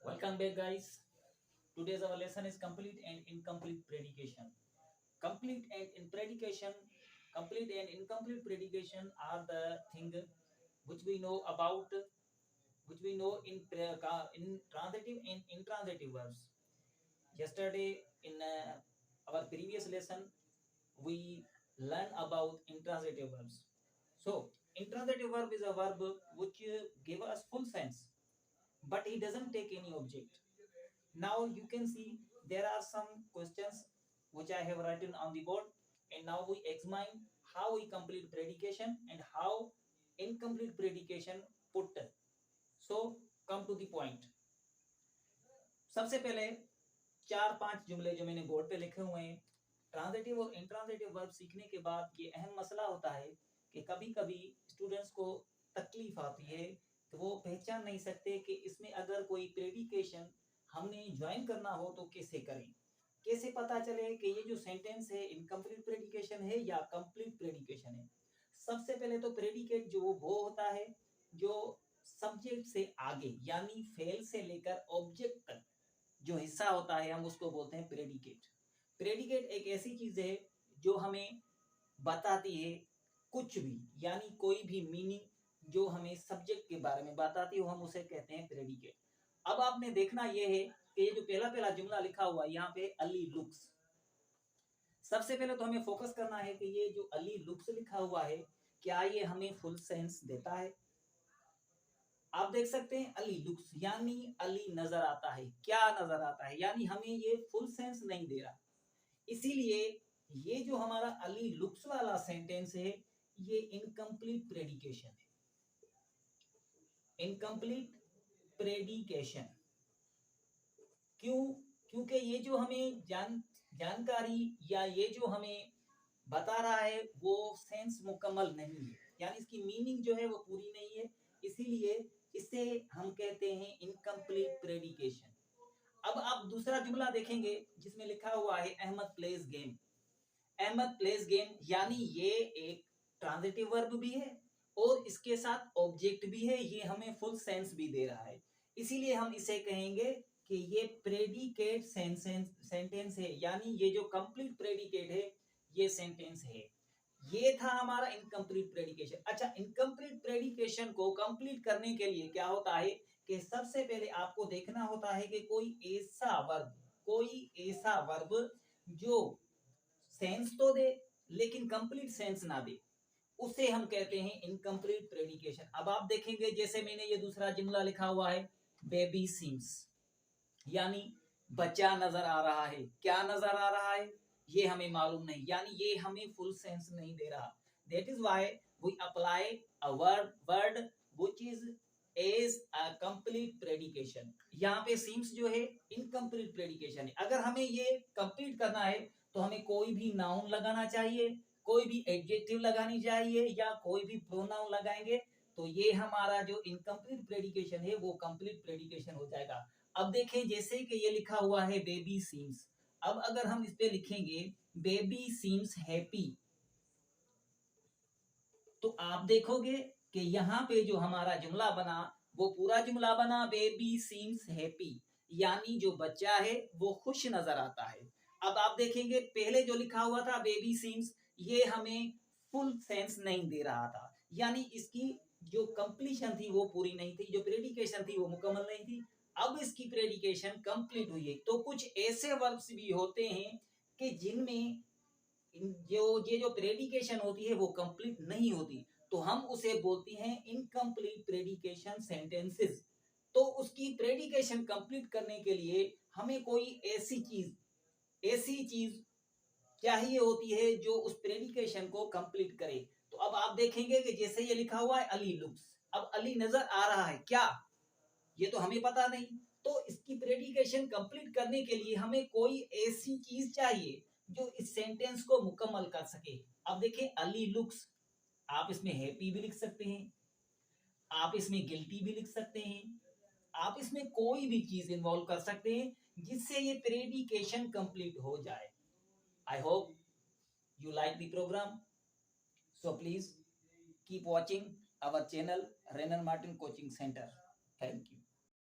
Welcome back, guys. Today's our lesson is complete and incomplete predication. Complete and in predication, complete and incomplete predication are the thing which we know about, which we know in transitive and intransitive verbs. Yesterday, in our previous lesson, we learned about intransitive verbs. So, intransitive verb is a verb which give us full sense, but it doesn't take any object. Now you can see there are some questions which I have written on the board, and now we examine how we complete predication and how incomplete predication put. So come to the point. सबसे पहले चार पांच जुमले जो मैंने board पे लिखे हुए हैं, ट्रांजिटिव और इंट्रांजिटिव वर्ब सीखने के बाद ये अहम मसला होता है कि कभी कभी स्टूडेंट्स को तकलीफ आती है तो वो पहचान नहीं सकते कि इसमें अगर कोई प्रेडिकेशन हमने ज्वाइन करना हो तो कैसे करें, कैसे पता चले कि ये जो सेंटेंस है इनकम्प्लीट प्रेडिकेशन है या कंप्लीट प्रेडिकेशन है। सबसे पहले तो प्रेडिकेट जो वो होता है जो सब्जेक्ट से आगे यानी फेल से लेकर ऑब्जेक्ट तक जो हिस्सा होता है हम उसको बोलते हैं प्रेडिकेट। प्रेडिकेट एक ऐसी चीज है जो हमें बताती है कुछ भी यानी कोई भी मीनिंग जो हमें सब्जेक्ट के बारे में बताती है हम उसे कहते हैं प्रेडिकेट। अब आपने देखना यह है कि ये जो पहला पहला जुमला लिखा हुआ है यहाँ पे अली लुक्स, सबसे पहले तो हमें फोकस करना है कि ये जो अली लुक्स लिखा हुआ है क्या ये हमें फुल सेंस देता है। आप देख सकते हैं अली लुक्स यानी अली नजर आता है, क्या नजर आता है यानी हमें ये फुल सेंस नहीं दे रहा, इसीलिए ये जो हमारा अली लुक्स वाला सेंटेंस है ये इनकम्प्लीट प्रेडिकेशन है। इनकम्प्लीट प्रेडिकेशन क्यों? क्योंकि ये जो हमें जानकारी या ये जो हमें बता रहा है वो सेंस मुकम्मल नहीं है यानी इसकी मीनिंग जो है वो पूरी नहीं है, इसीलिए इसे हम कहते हैं इनकम्प्लीट प्रेडिकेशन। अब आप दूसरा जुमला देखेंगे जिसमें लिखा हुआ है Ahmed plays game. Ahmed plays game यानी ये एक ट्रांजिटिव वर्ब भी है और इसके साथ ऑब्जेक्ट भी है, ये हमें फुल सेंस भी दे रहा है, इसीलिए हम इसे कहेंगे कि ये प्रेडिकेट सेंटेंस है यानी ये जो कंप्लीट प्रेडिकेट है ये सेंटेंस है। ये था हमारा इनकम्प्लीट प्रेडिकेशन। अच्छा, इनकम्प्लीट प्रेडिकेशन को कंप्लीट करने के लिए क्या होता है कि सबसे पहले आपको देखना होता है कि कोई ऐसा वर्ब जो सेंस तो दे लेकिन कंप्लीट सेंस ना दे, उसे हम कहते हैं इनकम्प्लीट प्रेडिकेशन। अब आप देखेंगे जैसे मैंने ये दूसरा जुमला लिखा हुआ है बेबी सीम्स यानी बच्चा नजर आ रहा है, क्या नजर आ रहा है ये हमें मालूम नहीं यानी ये हमें फुल सेंस नहीं दे रहा। That is why we apply a word which is as a complete prediction. यहाँ पे सीम्स जो है इनकम्प्लीट प्रेडिकेशन है। अगर हमें ये कंप्लीट करना है तो हमें कोई भी नाउन लगाना चाहिए, कोई भी एडजेक्टिव लगानी चाहिए या कोई भी प्रोनाउन लगाएंगे तो ये हमारा जो इनकम्प्लीट प्रेडिकेशन है वो कंप्लीट प्रेडिकेशन हो जाएगा। अब देखें जैसे कि ये लिखा हुआ है बेबी सीम्स, अब अगर हम इस पे लिखेंगे बेबी सीम्स हैप्पी तो आप देखोगे कि यहाँ पे जो हमारा जुमला बना वो पूरा जुमला बना बेबी सीम्स हैप्पी यानी जो बच्चा है वो खुश नजर आता है। अब आप देखेंगे पहले जो लिखा हुआ था बेबी सीम्स ये हमें फुल सेंस नहीं दे रहा था यानी इसकी जो कंप्लीशन थी वो पूरी नहीं थी, जो प्रेडिकेशन थी वो मुकम्मल नहीं थी। अब इसकी प्रेडिकेशन कंप्लीट हुई है। तो कुछ ऐसे वर्ब्स भी होते हैं कि जिनमें ये जो प्रेडिकेशन होती है वो कंप्लीट नहीं होती तो हम उसे बोलते हैं इनकम्प्लीट प्रेडिकेशन सेंटेंसेस। तो उसकी प्रेडिकेशन कंप्लीट करने के लिए हमें कोई ऐसी चीज चाहिए होती है जो उस प्रेडिकेशन को कंप्लीट करे। तो अब आप देखेंगे कि जैसे ये लिखा हुआ है अली लुक्स, अब अली नजर आ रहा है, क्या ये तो हमें पता नहीं, तो इसकी प्रेडिकेशन कंप्लीट करने के लिए हमें कोई ऐसी चीज चाहिए जो इस सेंटेंस को मुकम्मल कर सके। अब देखें अली लुक्स, आप इसमें हैप्पी भी लिख सकते हैं, आप इसमें गिल्टी भी लिख सकते हैं, आप इसमें कोई भी चीज इन्वॉल्व कर सकते हैं जिससे ये प्रेडिकेशन कंप्लीट हो जाए। I hope you like the program, so please keep watching our channel Renan Martin Coaching Center. Thank you.